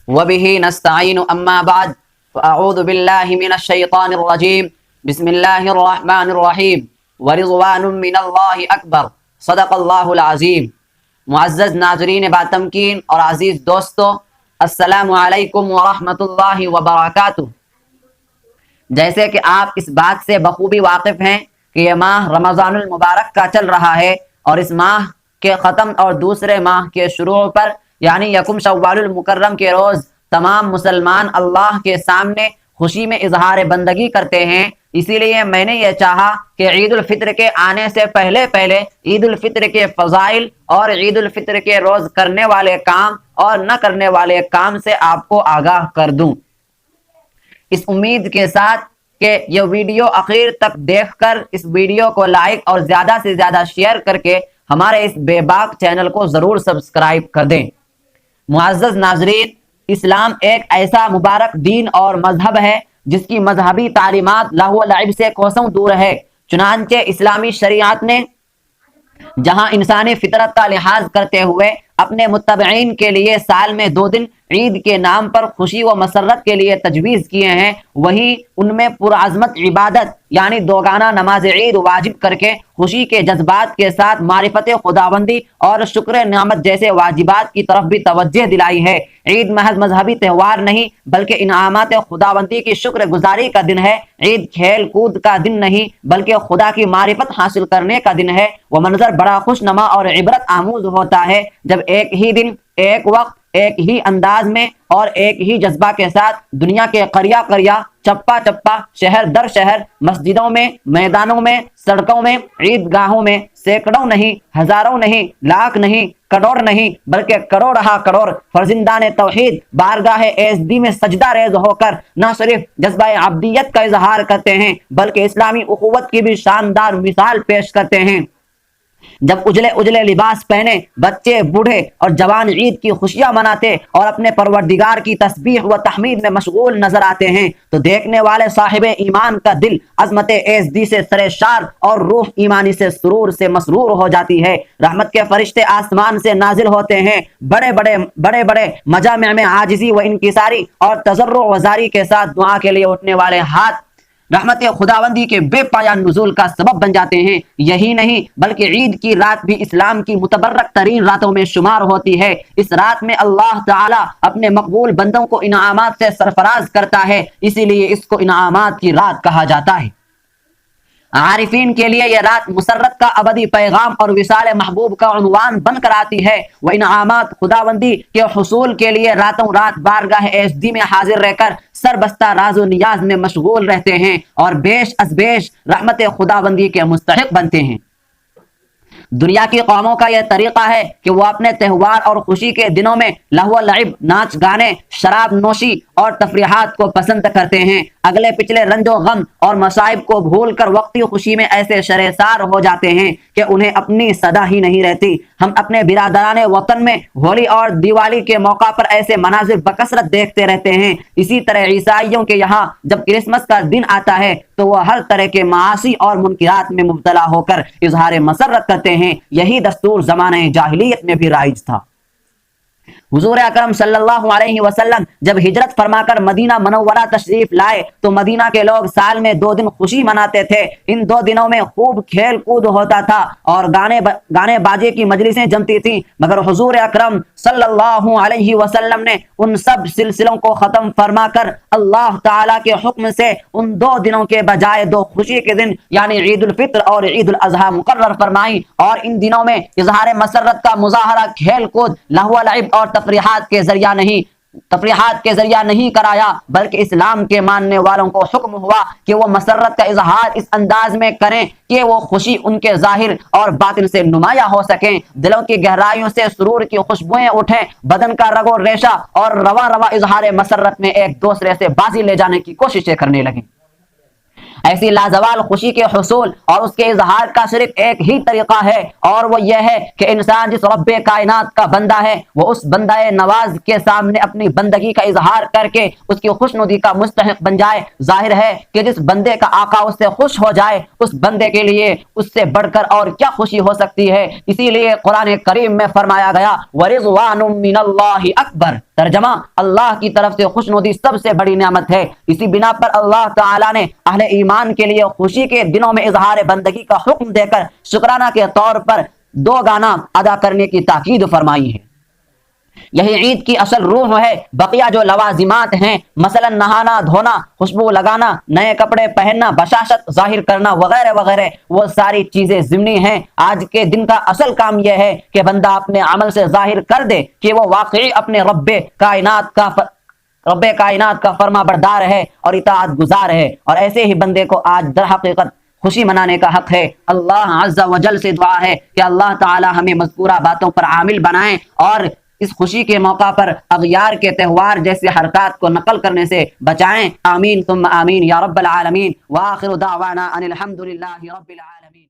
وبه نستعين أما بعد فأعوذ بالله من الشيطان الرجيم بسم الله الرحمن الرحيم ورضوان من الله أكبر صدق اللہ العظیم۔ معزز ناظرین باتمکین اور عزیز دوستو، السلام علیکم ورحمۃ اللہ وبرکاتہ۔ جیسے کہ آپ اس بات سے بخوبی واقف ہیں کہ یہ ماہ رمضان المبارک کا چل رہا ہے، اور اس ماہ کے ختم اور دوسرے ماہ کے شروع پر یعنی یکم شوال المکرم کے روز تمام مسلمان اللہ کے سامنے خوشی میں اظہار بندگی کرتے ہیں۔ اسی لیے میں نے یہ چاہا کہ عید الفطر کے آنے سے پہلے عید الفطر کے فضائل اور عید الفطر کے روز کرنے والے کام اور نہ کرنے والے کام سے آپ کو آگاہ کر دوں، اس امید کے ساتھ کہ یہ ویڈیو آخر تک دیکھ کر اس ویڈیو کو لائک اور زیادہ سے زیادہ شیئر کر کے ہمارے اس بے باک چینل کو ضرور سبسکرائب کر دیں۔ معزز ناظرین، اسلام ایک ایسا مبارک دین اور مذہب ہے جس کی مذہبی تعلیمات لہو و لعب سے کوسوں دور ہے۔ چنانچہ اسلامی شریعت نے جہاں انسانی فطرت کا لحاظ کرتے ہوئے اپنے متبعین کے لیے سال میں 2 دن عید کے نام پر خوشی و مسرت کے لیے تجویز کیے ہیں، وہیں ان میں پرعظمت عبادت یعنی دوگانہ نماز عید واجب کر کے خوشی کے جذبات کے ساتھ معرفت خداوندی اور شکر نعمت جیسے واجبات کی طرف بھی توجہ دلائی ہے۔ عید محض مذہبی تہوار نہیں بلکہ انعامات خداوندی کی شکر گزاری کا دن ہے۔ عید کھیل کود کا دن نہیں بلکہ خدا کی معرفت حاصل کرنے کا دن ہے۔ وہ منظر بڑا خوش نما اور عبرت آموز ہوتا ہے جب ایک ہی دن، ایک وقت، ایک ہی انداز میں اور ایک ہی جذبہ کے ساتھ دنیا کے قریہ قریہ، چپا چپا، شہر در شہر، مسجدوں میں، میدانوں میں، سڑکوں میں، عید گاہوں میں سینکڑوں نہیں، ہزاروں نہیں، لاکھ نہیں، کروڑ نہیں بلکہ کروڑہ کروڑ فرزندان توحید بارگاہ ایزدی میں سجدہ ریز ہو کر نہ صرف جذبہ عبدیت کا اظہار کرتے ہیں بلکہ اسلامی اخوت کی بھی شاندار مثال پیش کرتے ہیں۔ جب اجلے اجلے لباس پہنے بچے، بوڑھے اور جوان عید کی خوشیاں مناتے اور اپنے پروردگار کی تسبیح و تحمید میں مشغول نظر آتے ہیں تو دیکھنے والے صاحب ایمان کا دل عظمت ایزدی سے سرشار اور روح ایمانی سے سرور سے مسرور ہو جاتی ہے۔ رحمت کے فرشتے آسمان سے نازل ہوتے ہیں، بڑے بڑے مجامع میں عاجزی و انکساری اور تضرع و زاری کے ساتھ دعا کے لیے اٹھنے والے ہاتھ رحمت خداوندی کے بے پایان نزول کا سبب بن جاتے ہیں۔ یہی نہیں بلکہ عید کی رات بھی اسلام کی متبرک ترین راتوں میں شمار ہوتی ہے۔ اس رات میں اللہ تعالی اپنے مقبول بندوں کو انعامات سے سرفراز کرتا ہے، اسی لیے اس کو انعامات کی رات کہا جاتا ہے۔ عارفین کے لیے یہ رات مسرت کا ابدی پیغام اور وصال محبوب کا عنوان بن کر آتی ہے۔ وہ انعامات خداوندی کے حصول کے لیے راتوں رات بارگاہ ایزدی میں حاضر رہ کر سربستہ راز و نیاز میں مشغول رہتے ہیں اور بیش از بیش رحمت خداوندی کے مستحق بنتے ہیں۔ دنیا کی قوموں کا یہ طریقہ ہے کہ وہ اپنے تہوار اور خوشی کے دنوں میں لہو و لعب، ناچ گانے، شراب نوشی اور تفریحات کو پسند کرتے ہیں۔ اگلے پچھلے رنج و غم اور مصائب کو بھول کر وقتی خوشی میں ایسے شرسار ہو جاتے ہیں کہ انہیں اپنی صدا ہی نہیں رہتی۔ ہم اپنے برادران وطن میں ہولی اور دیوالی کے موقع پر ایسے مناظر بکثرت دیکھتے رہتے ہیں۔ اسی طرح عیسائیوں کے یہاں جب کرسمس کا دن آتا ہے تو وہ ہر طرح کے معاصی اور منکرات میں مبتلا ہو کر اظہار مسرت کرتے ہیں۔ یہی دستور زمانہ جاہلیت میں بھی رائج تھا۔ حضور اکرم صلی اللہ علیہ وسلم جب ہجرت فرما کر مدینہ منورہ تشریف لائے تو مدینہ کے لوگ سال میں 2 دن خوشی مناتے تھے۔ ان 2 دنوں میں خوب کھیل کود ہوتا تھا اور گانے باجے کی مجلسیں جمتی تھیں، مگر حضور اکرم صلی اللہ علیہ وسلم نے ان سب سلسلوں کو ختم فرما کر اللہ تعالیٰ کے حکم سے ان 2 دنوں کے بجائے 2 خوشی کے دن یعنی عید الفطر اور عید الاضحیٰ مقرر فرمائی، اور ان دنوں میں اظہار مسرت کا مظاہرہ کھیل کود، لہو و لعب اور تفریحات کے ذریعہ نہیں کرایا، بلکہ اسلام کے ماننے والوں کو حکم ہوا کہ وہ مسرت کا اظہار اس انداز میں کریں کہ وہ خوشی ان کے ظاہر اور باطن سے نمایاں ہو سکیں، دلوں کی گہرائیوں سے سرور کی خوشبوئیں اٹھیں، بدن کا رگ و ریشہ اور رواں اظہار مسرت میں ایک دوسرے سے بازی لے جانے کی کوششیں کرنے لگیں۔ ایسی لازوال خوشی کے حصول اور اس کے اظہار کا صرف ایک ہی طریقہ ہے، اور وہ یہ ہے کہ انسان جس رب کائنات کا بندہ ہے وہ اس بندہ نواز کے سامنے اپنی بندگی کا اظہار کر کے اس کی خوشنودی کا مستحق بن جائے۔ ظاہر ہے کہ جس بندے کا آقا اس سے خوش ہو جائے، اس بندے کے لیے اس سے بڑھ کر اور کیا خوشی ہو سکتی ہے۔ اسی لیے قرآن کریم میں فرمایا گیا وَرِضْوَانٌ مِّنَ اللَّهِ اکبر، ترجمہ اللہ کی طرف سے خوشنودی سب سے بڑی نعمت ہے۔ اسی بنا پر اللہ تعالیٰ نے اہل ایمان کے لیے خوشی کے دنوں میں اظہار بندگی کا حکم دے کر شکرانہ کے طور پر 2 گانا ادا کرنے کی تاکید فرمائی ہے۔ یہی عید کی اصل روح ہے۔ بقیہ جو لوازمات ہیں، مثلا نہانا دھونا، خوشبو لگانا، نئے کپڑے پہننا، بشاشت ظاہر کرنا وغیرہ وغیرہ، وہ ساری چیزیں ضمنی ہیں۔ آج کے دن کا اصل کام یہ ہے کہ بندہ اپنے عمل سے ظاہر کر دے کہ وہ واقعی اپنے رب کائنات کا فرما بردار ہے اور اطاعت گزار ہے، اور ایسے ہی بندے کو آج در حقیقت خوشی منانے کا حق ہے۔ اللہ عز و جل سے دعا ہے کہ اللہ تعالی ہمیں مذکورہ باتوں پر عامل بنائیں اور اس خوشی کے موقع پر اغیار کے تہوار جیسے حرکات کو نقل کرنے سے بچائیں۔ آمین ثم آمین یا رب العالمین، وآخر دعوانا ان الحمد للہ رب العالمین۔